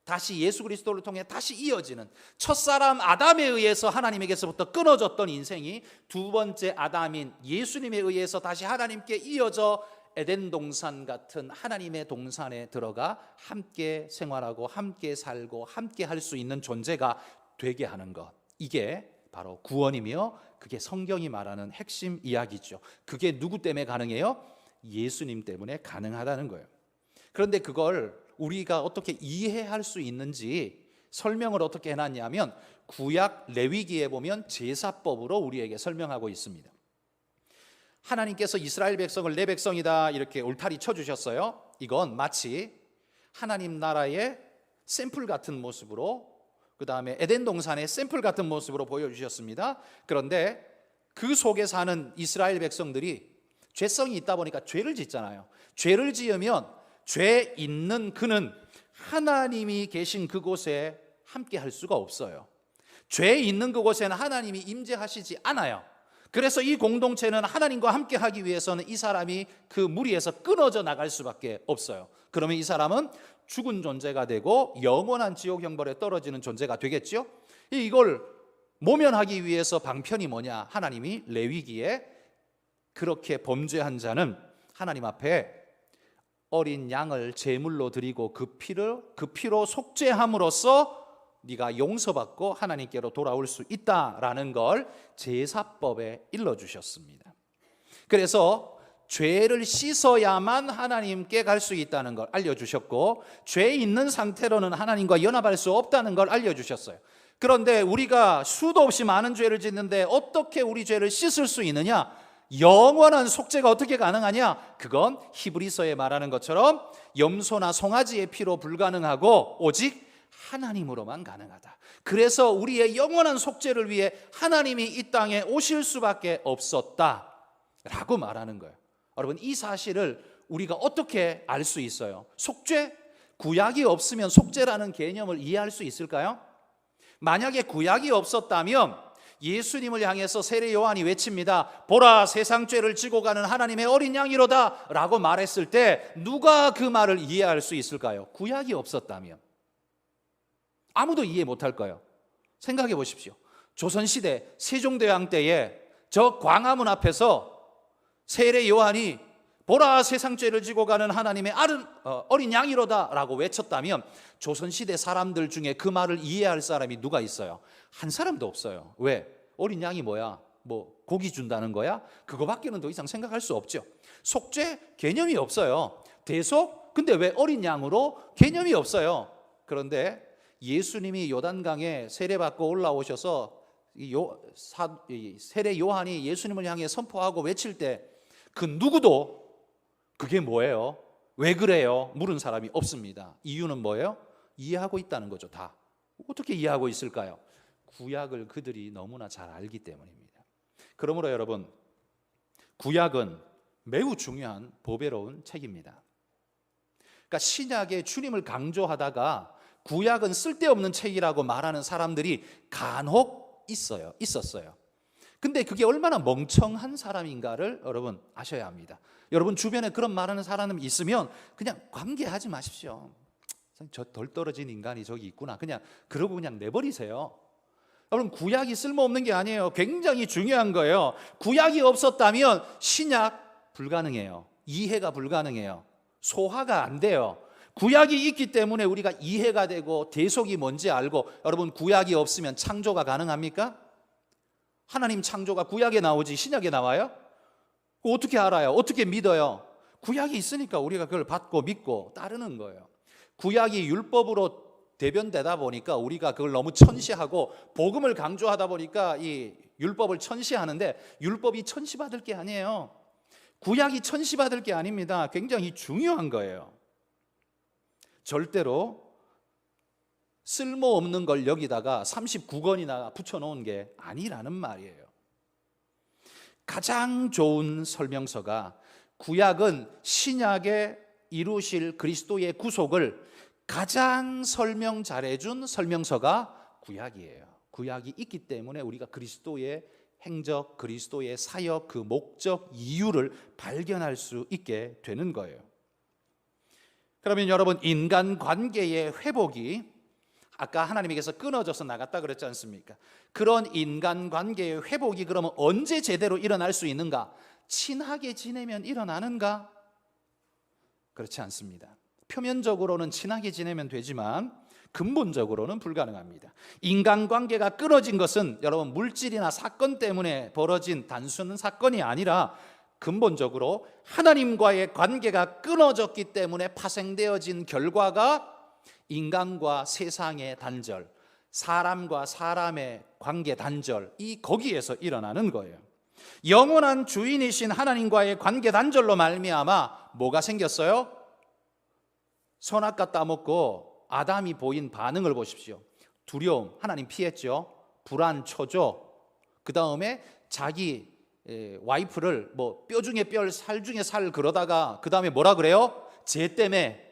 다시 예수 그리스도를 통해 다시 이어지는, 첫사람 아담에 의해서 하나님에게서부터 끊어졌던 인생이 두 번째 아담인 예수님에 의해서 다시 하나님께 이어져 에덴 동산 같은 하나님의 동산에 들어가 함께 생활하고 함께 살고 함께 할 수 있는 존재가 되게 하는 것, 이게 바로 구원이며 그게 성경이 말하는 핵심 이야기죠. 그게 누구 때문에 가능해요? 예수님 때문에 가능하다는 거예요. 그런데 그걸 우리가 어떻게 이해할 수 있는지 설명을 어떻게 해놨냐면 구약 레위기에 보면 제사법으로 우리에게 설명하고 있습니다. 하나님께서 이스라엘 백성을 내 백성이다 이렇게 울타리 쳐주셨어요. 이건 마치 하나님 나라의 샘플 같은 모습으로, 그 다음에 에덴 동산의 샘플 같은 모습으로 보여주셨습니다. 그런데 그 속에 사는 이스라엘 백성들이 죄성이 있다 보니까 죄를 짓잖아요. 죄를 지으면 죄 있는 그는 하나님이 계신 그곳에 함께 할 수가 없어요. 죄 있는 그곳에는 하나님이 임재하시지 않아요. 그래서 이 공동체는 하나님과 함께 하기 위해서는 이 사람이 그 무리에서 끊어져 나갈 수밖에 없어요. 그러면 이 사람은 죽은 존재가 되고 영원한 지옥 형벌에 떨어지는 존재가 되겠죠. 이걸 모면하기 위해서 방편이 뭐냐? 하나님이 레위기에 그렇게 범죄한 자는 하나님 앞에 어린 양을 제물로 드리고 그 피로 속죄함으로써 네가 용서받고 하나님께로 돌아올 수 있다라는 걸 제사법에 일러주셨습니다. 그래서 죄를 씻어야만 하나님께 갈 수 있다는 걸 알려주셨고, 죄 있는 상태로는 하나님과 연합할 수 없다는 걸 알려주셨어요. 그런데 우리가 수도 없이 많은 죄를 짓는데 어떻게 우리 죄를 씻을 수 있느냐? 영원한 속죄가 어떻게 가능하냐? 그건 히브리서에 말하는 것처럼 염소나 송아지의 피로 불가능하고 오직 하나님으로만 가능하다. 그래서 우리의 영원한 속죄를 위해 하나님이 이 땅에 오실 수밖에 없었다라고 말하는 거예요. 여러분, 이 사실을 우리가 어떻게 알 수 있어요? 속죄? 구약이 없으면 속죄라는 개념을 이해할 수 있을까요? 만약에 구약이 없었다면 예수님을 향해서 세례 요한이 외칩니다. 보라, 세상 죄를 지고 가는 하나님의 어린 양이로다 라고 말했을 때 누가 그 말을 이해할 수 있을까요? 구약이 없었다면 아무도 이해 못할 거예요. 생각해 보십시오. 조선시대 세종대왕 때에 저 광화문 앞에서 세례 요한이 보라, 세상 죄를 지고 가는 하나님의 어린 양이로다 라고 외쳤다면 조선시대 사람들 중에 그 말을 이해할 사람이 누가 있어요? 한 사람도 없어요. 왜? 어린 양이 뭐야? 뭐 고기 준다는 거야? 그거밖에는 더 이상 생각할 수 없죠. 속죄 개념이 없어요. 대속? 근데 왜 어린 양으로? 개념이 없어요. 그런데 예수님이 요단강에 세례받고 올라오셔서 세례 요한이 예수님을 향해 선포하고 외칠 때 그 누구도 그게 뭐예요? 왜 그래요? 물은 사람이 없습니다. 이유는 뭐예요? 이해하고 있다는 거죠. 다. 어떻게 이해하고 있을까요? 구약을 그들이 너무나 잘 알기 때문입니다. 그러므로 여러분, 구약은 매우 중요한 보배로운 책입니다. 그러니까 신약에 주님을 강조하다가 구약은 쓸데없는 책이라고 말하는 사람들이 간혹 있었어요. 근데 그게 얼마나 멍청한 사람인가를 여러분 아셔야 합니다. 여러분 주변에 그런 말하는 사람이 있으면 그냥 관계하지 마십시오. 저 덜 떨어진 인간이 저기 있구나. 그냥 그러고 그냥 내버리세요. 여러분, 구약이 쓸모없는 게 아니에요. 굉장히 중요한 거예요. 구약이 없었다면 신약 불가능해요. 이해가 불가능해요. 소화가 안 돼요. 구약이 있기 때문에 우리가 이해가 되고 대속이 뭔지 알고. 여러분, 구약이 없으면 창조가 가능합니까? 하나님 창조가 구약에 나오지 신약에 나와요? 어떻게 알아요? 어떻게 믿어요? 구약이 있으니까 우리가 그걸 받고 믿고 따르는 거예요. 구약이 율법으로 대변되다 보니까 우리가 그걸 너무 천시하고 복음을 강조하다 보니까 이 율법을 천시하는데 율법이 천시받을 게 아니에요. 구약이 천시받을 게 아닙니다. 굉장히 중요한 거예요. 절대로 쓸모없는 걸 여기다가 39권이나 붙여놓은 게 아니라는 말이에요. 가장 좋은 설명서가 구약은 신약에 이루실 그리스도의 구속을 가장 설명 잘해준 설명서가 구약이에요. 구약이 있기 때문에 우리가 그리스도의 행적, 그리스도의 사역, 그 목적, 이유를 발견할 수 있게 되는 거예요. 그러면 여러분, 인간관계의 회복이 아까 하나님에게서 끊어져서 나갔다 그랬지 않습니까? 그런 인간관계의 회복이 그러면 언제 제대로 일어날 수 있는가? 친하게 지내면 일어나는가? 그렇지 않습니다. 표면적으로는 친하게 지내면 되지만 근본적으로는 불가능합니다. 인간관계가 끊어진 것은 여러분 물질이나 사건 때문에 벌어진 단순한 사건이 아니라 근본적으로 하나님과의 관계가 끊어졌기 때문에 파생되어진 결과가 인간과 세상의 단절, 사람과 사람의 관계 단절, 거기에서 일어나는 거예요. 영원한 주인이신 하나님과의 관계 단절로 말미암아 뭐가 생겼어요? 선악과 따먹고 아담이 보인 반응을 보십시오. 두려움, 하나님 피했죠. 불안, 초조. 그 다음에 자기 와이프를 뭐 뼈 중에 뼈, 살 중에 살 그러다가 그 다음에 뭐라 그래요? 죄 때문에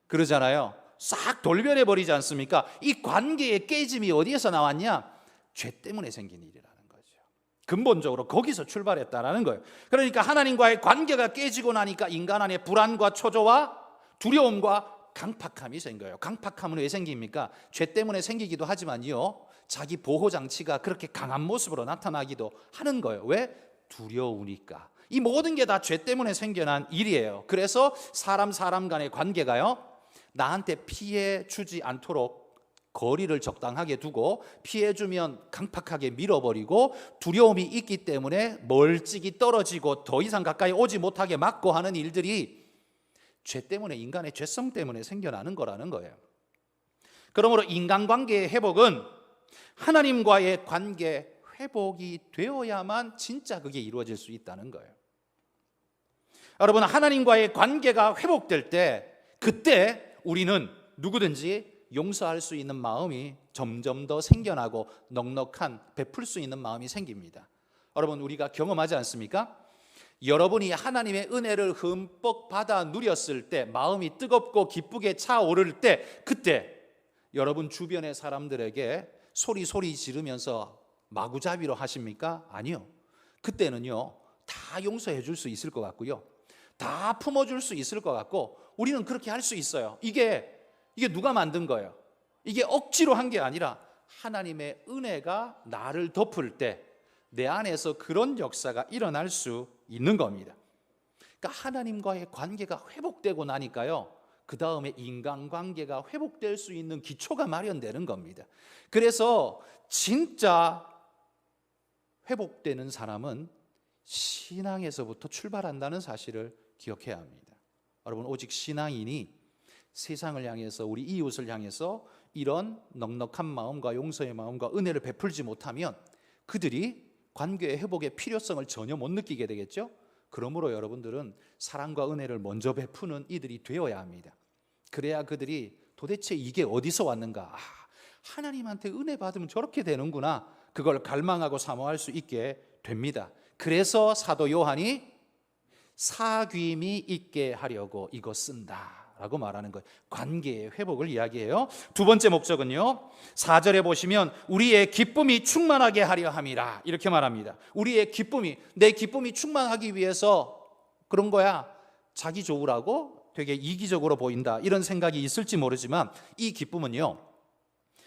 그러잖아요. 싹 돌변해 버리지 않습니까? 이 관계의 깨짐이 어디에서 나왔냐? 죄 때문에 생긴 일이라는 거죠. 근본적으로 거기서 출발했다라는 거예요. 그러니까 하나님과의 관계가 깨지고 나니까 인간 안에 불안과 초조와 두려움과 강팍함이 생겨요. 강팍함은 왜 생깁니까? 죄 때문에 생기기도 하지만요, 자기 보호 장치가 그렇게 강한 모습으로 나타나기도 하는 거예요. 왜? 두려우니까. 이 모든 게 다 죄 때문에 생겨난 일이에요. 그래서 사람 간의 관계가요, 나한테 피해 주지 않도록 거리를 적당하게 두고, 피해 주면 강팍하게 밀어버리고, 두려움이 있기 때문에 멀찍이 떨어지고 더 이상 가까이 오지 못하게 막고 하는 일들이 죄 때문에, 인간의 죄성 때문에 생겨나는 거라는 거예요. 그러므로 인간관계의 회복은 하나님과의 관계 회복이 되어야만 진짜 그게 이루어질 수 있다는 거예요. 여러분, 하나님과의 관계가 회복될 때, 그때 우리는 누구든지 용서할 수 있는 마음이 점점 더 생겨나고 넉넉한, 베풀 수 있는 마음이 생깁니다. 여러분, 우리가 경험하지 않습니까? 여러분이 하나님의 은혜를 흠뻑 받아 누렸을 때, 마음이 뜨겁고 기쁘게 차오를 때, 그때 여러분 주변의 사람들에게 소리 지르면서 마구잡이로 하십니까? 아니요. 그때는요, 다 용서해 줄 수 있을 것 같고요, 다 품어줄 수 있을 것 같고, 우리는 그렇게 할 수 있어요. 이게 누가 만든 거예요? 이게 억지로 한 게 아니라 하나님의 은혜가 나를 덮을 때 내 안에서 그런 역사가 일어날 수 있는 겁니다. 그러니까 하나님과의 관계가 회복되고 나니까요, 그 다음에 인간관계가 회복될 수 있는 기초가 마련되는 겁니다. 그래서 진짜 회복되는 사람은 신앙에서부터 출발한다는 사실을 기억해야 합니다. 여러분, 오직 신앙인이 세상을 향해서, 우리 이웃을 향해서 이런 넉넉한 마음과 용서의 마음과 은혜를 베풀지 못하면 그들이 관계의 회복의 필요성을 전혀 못 느끼게 되겠죠. 그러므로 여러분들은 사랑과 은혜를 먼저 베푸는 이들이 되어야 합니다. 그래야 그들이 도대체 이게 어디서 왔는가, 하나님한테 은혜 받으면 저렇게 되는구나, 그걸 갈망하고 사모할 수 있게 됩니다. 그래서 사도 요한이 사귐이 있게 하려고 이거 쓴다 라고 말하는 거예요. 관계의 회복을 이야기해요. 두 번째 목적은요, 4절에 보시면 우리의 기쁨이 충만하게 하려 함이라, 이렇게 말합니다. 우리의 기쁨이, 내 기쁨이 충만하기 위해서 그런 거야. 자기 좋으라고 되게 이기적으로 보인다, 이런 생각이 있을지 모르지만, 이 기쁨은요,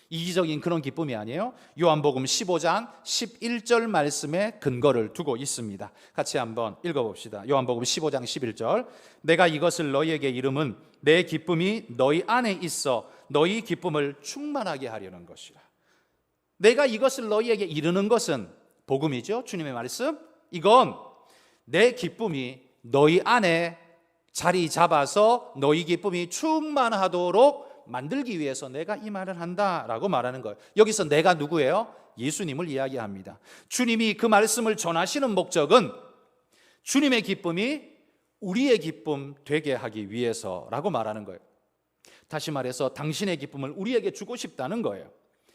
이기적인 그런 기쁨이 아니에요. 요한복음 15장 11절 말씀에 근거를 두고 있습니다. 같이 한번 읽어봅시다. 요한복음 15장 11절. 내가 이것을 너희에게 이름은 내 기쁨이 너희 안에 있어 너희 기쁨을 충만하게 하려는 것이라. 내가 이것을 너희에게 이르는 것은 복음이죠. 주님의 말씀. 이건 내 기쁨이 너희 안에 자리 잡아서 너희 기쁨이 충만하도록 만들기 위해서 내가 이 말을 한다라고 말하는 거예요. 여기서 내가 누구예요? 예수님을 이야기합니다. 주님이 그 말씀을 전하시는 목적은 주님의 기쁨이 우리의 기쁨 되게 하기 위해서라고 말하는 거예요. 다시 말해서 당신의 기쁨을 우리에게 주고 싶다는 거예요.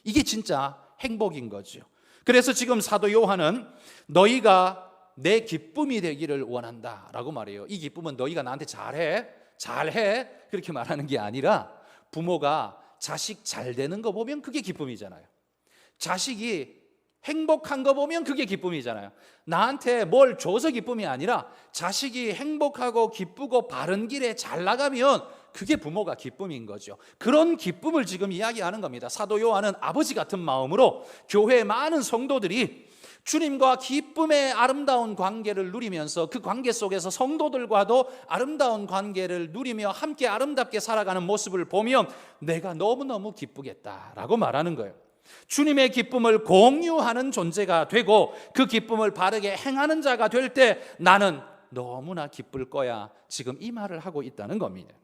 이게 진짜 행복인 거죠. 그래서 지금 사도 요한은 너희가 내 기쁨이 되기를 원한다라고 말해요. 이 기쁨은 너희가 나한테 잘해 그렇게 말하는 게 아니라, 부모가 자식 잘 되는 거 보면 그게 기쁨이잖아요. 자식이 행복한 거 보면 그게 기쁨이잖아요. 나한테 뭘 줘서 기쁨이 아니라 자식이 행복하고 기쁘고 바른 길에 잘 나가면 그게 부모가 기쁨인 거죠. 그런 기쁨을 지금 이야기하는 겁니다. 사도 요한은 아버지 같은 마음으로 교회의 많은 성도들이 주님과 기쁨의 아름다운 관계를 누리면서 그 관계 속에서 성도들과도 아름다운 관계를 누리며 함께 아름답게 살아가는 모습을 보면 내가 너무너무 기쁘겠다라고 말하는 거예요. 주님의 기쁨을 공유하는 존재가 되고 그 기쁨을 바르게 행하는 자가 될 때 나는 너무나 기쁠 거야, 지금 이 말을 하고 있다는 겁니다.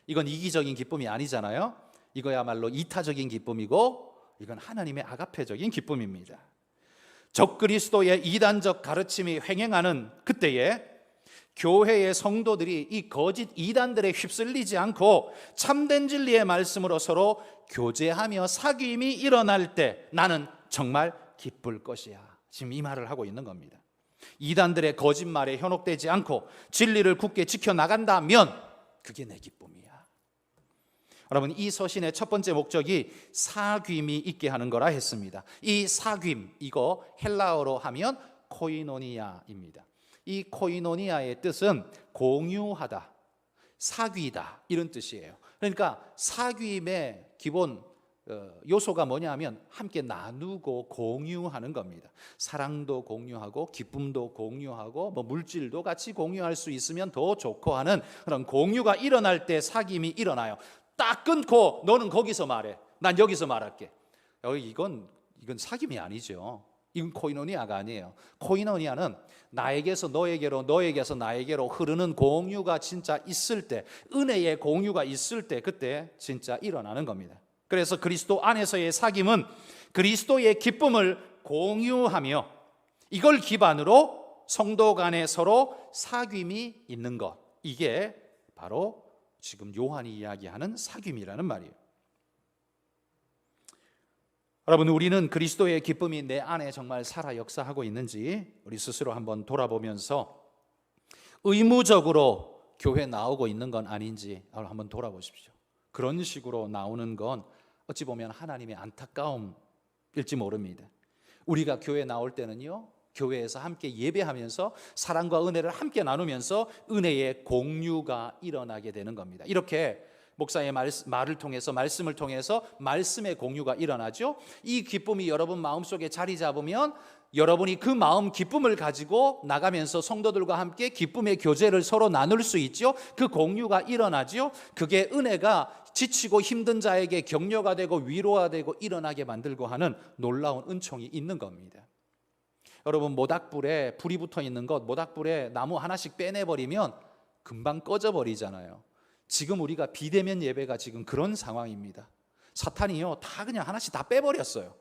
이건 이기적인 기쁨이 아니잖아요. 이거야말로 이타적인 기쁨이고, 이건 하나님의 아가페적인 기쁨입니다. 적그리스도의 이단적 가르침이 횡행하는 그때에 교회의 성도들이 이 거짓 이단들에 휩쓸리지 않고 참된 진리의 말씀으로 서로 교제하며 사귐이 일어날 때 나는 정말 기쁠 것이야, 지금 이 말을 하고 있는 겁니다. 이단들의 거짓말에 현혹되지 않고 진리를 굳게 지켜나간다면 그게 내 기쁨이야. 여러분, 이 서신의 첫 번째 목적이 사귐이 있게 하는 거라 했습니다. 이 사귐, 이거 헬라어로 하면 코이노니아입니다. 이 코이노니아의 뜻은 공유하다, 사귀다 이런 뜻이에요. 그러니까 사귐의 기본 요소가 뭐냐 하면 함께 나누고 공유하는 겁니다. 사랑도 공유하고 기쁨도 공유하고 뭐 물질도 같이 공유할 수 있으면 더 좋고 하는 그런 공유가 일어날 때 사귐이 일어나요. 딱 끊고 너는 거기서 말해, 난 여기서 말할게. 이건 사귐이 아니죠. 이건 코이노니아가 아니에요. 코이노니아는 나에게서 너에게로, 너에게서 나에게로 흐르는 공유가 진짜 있을 때, 은혜의 공유가 있을 때, 그때 진짜 일어나는 겁니다. 그래서 그리스도 안에서의 사귐은 그리스도의 기쁨을 공유하며 이걸 기반으로 성도 간에 서로 사귐이 있는 것, 이게 바로 지금 요한이 이야기하는 사귐이라는 말이에요. 여러분, 우리는 그리스도의 기쁨이 내 안에 정말 살아 역사하고 있는지 우리 스스로 한번 돌아보면서 의무적으로 교회 나오고 있는 건 아닌지 한번 돌아보십시오. 그런 식으로 나오는 건 어찌 보면 하나님의 안타까움일지 모릅니다. 우리가 교회 나올 때는요, 교회에서 함께 예배하면서 사랑과 은혜를 함께 나누면서 은혜의 공유가 일어나게 되는 겁니다. 이렇게 목사의 말을 통해서, 말씀을 통해서 말씀의 공유가 일어나죠. 이 기쁨이 여러분 마음속에 자리 잡으면 여러분이 그 마음 기쁨을 가지고 나가면서 성도들과 함께 기쁨의 교제를 서로 나눌 수 있죠. 그 공유가 일어나죠. 그게 은혜가 지치고 힘든 자에게 격려가 되고 위로가 되고 일어나게 만들고 하는 놀라운 은총이 있는 겁니다. 여러분, 모닥불에 불이 붙어 있는 것, 모닥불에 나무 하나씩 빼내버리면 금방 꺼져버리잖아요. 지금 우리가 비대면 예배가 지금 그런 상황입니다. 사탄이요, 다 그냥 하나씩 다 빼버렸어요.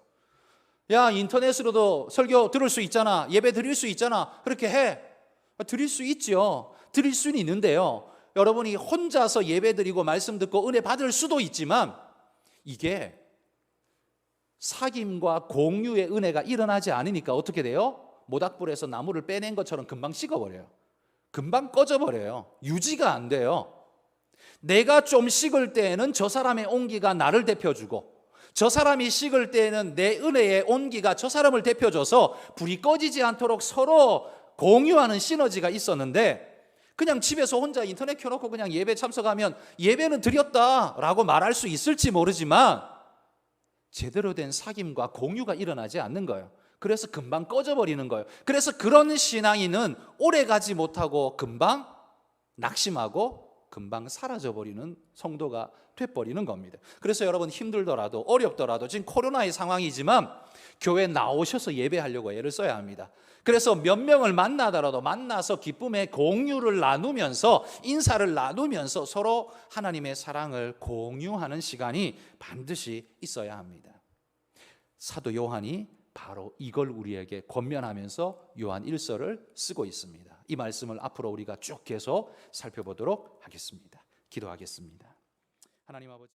야, 인터넷으로도 설교 들을 수 있잖아, 예배 드릴 수 있잖아, 그렇게 해. 드릴 수 있죠. 드릴 수는 있는데요, 여러분이 혼자서 예배 드리고 말씀 듣고 은혜 받을 수도 있지만 이게 사귐과 공유의 은혜가 일어나지 않으니까 어떻게 돼요? 모닥불에서 나무를 빼낸 것처럼 금방 식어버려요. 금방 꺼져버려요. 유지가 안 돼요. 내가 좀 식을 때에는 저 사람의 온기가 나를 대표주고, 저 사람이 식을 때에는 내 은혜의 온기가 저 사람을 대표줘서 불이 꺼지지 않도록 서로 공유하는 시너지가 있었는데, 그냥 집에서 혼자 인터넷 켜놓고 그냥 예배 참석하면 예배는 드렸다라고 말할 수 있을지 모르지만 제대로 된 사귐과 공유가 일어나지 않는 거예요. 그래서 금방 꺼져버리는 거예요. 그래서 그런 신앙인은 오래가지 못하고 금방 낙심하고 금방 사라져버리는 성도가 돼버리는 겁니다. 그래서 여러분, 힘들더라도 어렵더라도 지금 코로나의 상황이지만 교회 나오셔서 예배하려고 애를 써야 합니다. 그래서 몇 명을 만나더라도 만나서 기쁨의 공유를 나누면서, 인사를 나누면서 서로 하나님의 사랑을 공유하는 시간이 반드시 있어야 합니다. 사도 요한이 바로 이걸 우리에게 권면하면서 요한 1서를 쓰고 있습니다. 이 말씀을 앞으로 우리가 쭉 계속 살펴보도록 하겠습니다. 기도하겠습니다. 하나님 아버지,